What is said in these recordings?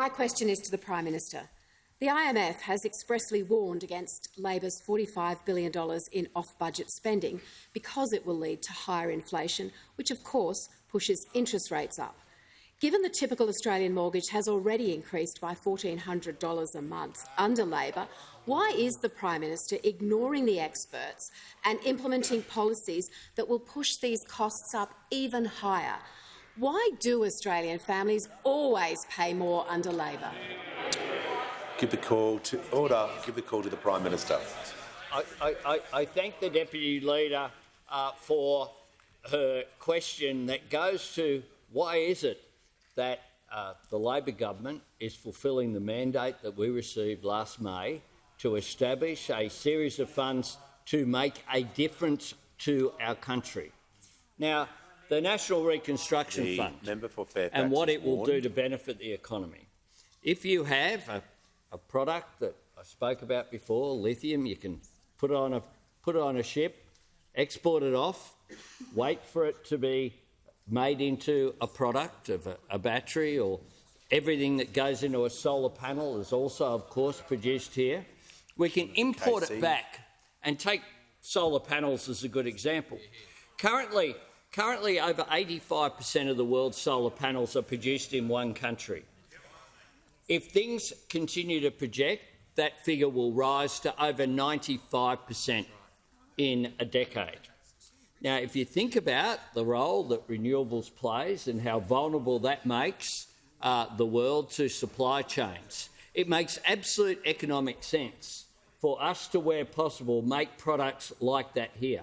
My question is to the Prime Minister. The IMF has expressly warned against Labor's $45 billion in off-budget spending because it will lead to higher inflation, which of course pushes interest rates up. Given the typical Australian mortgage has already increased by $1,400 a month under Labor, why is the Prime Minister ignoring the experts and implementing policies that will push these costs up even higher? Why do Australian families always pay more under Labor? Give the call to order. Give the call to the Prime Minister. I thank the Deputy Leader for her question that goes to why is it that the Labor government is fulfilling the mandate that we received last May to establish a series of funds to make a difference to our country. Now, the National Reconstruction Fund and what it will do to benefit the economy. If you have a product that I spoke about before, lithium, you can put it on a ship, export it off, wait for it to be made into a product of a battery, or everything that goes into a solar panel is also, of course, produced here. We can import it back, and take solar panels as a good example. Currently over 85% of the world's solar panels are produced in one country. If things continue to project, that figure will rise to over 95% in a decade. Now, if you think about the role that renewables plays and how vulnerable that makes the world to supply chains, it makes absolute economic sense for us to, where possible, make products like that here.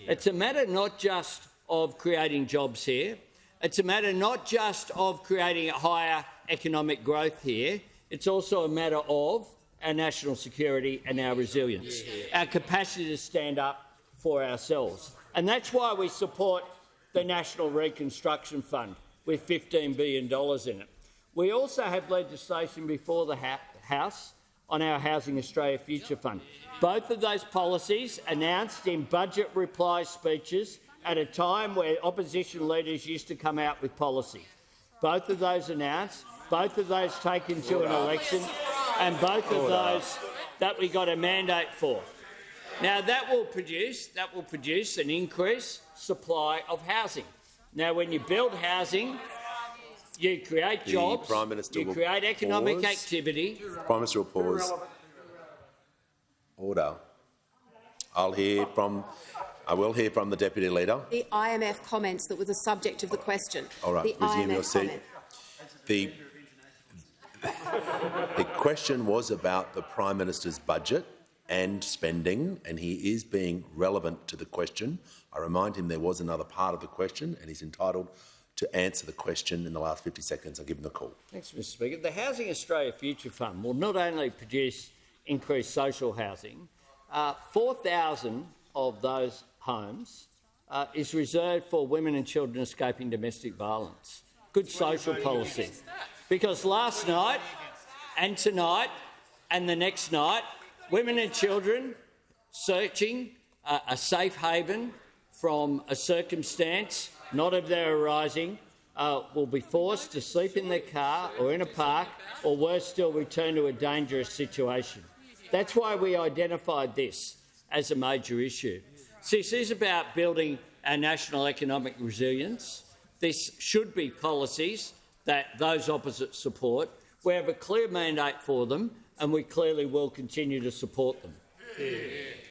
It's a matter not just of creating jobs here. It's a matter not just of creating higher economic growth here. It's also a matter of our national security and our resilience, our capacity to stand up for ourselves. And that's why we support the National Reconstruction Fund with $15 billion in it. We also have legislation before the House on our Housing Australia Future Fund. Both of those policies announced in budget reply speeches at a time where opposition leaders used to come out with policy. Both of those announced, both of those taken to an election, and both of those that we got a mandate for. Now that will produce an increased supply of housing. Now, when you build housing, you create jobs, you create economic activity. Prime Minister will pause. Order. I will hear from the Deputy Leader. The IMF comments that were the subject of the question. All right, resume your seat. The question was about the Prime Minister's budget and spending, and he is being relevant to the question. I remind him there was another part of the question, and he's entitled to answer the question in the last 50 seconds. I'll give him the call. Thanks, Mr Speaker. The Housing Australia Future Fund will not only produce increased social housing, 4,000 of those homes is reserved for women and children escaping domestic violence. Good social policy. Because last night and tonight and the next night, women and children searching a safe haven from a circumstance not of their arising will be forced to sleep in their car or in a park, or worse still, return to a dangerous situation. That's why we identified this as a major issue. This is about building our national economic resilience. This should be policies that those opposite support. We have a clear mandate for them, and we clearly will continue to support them.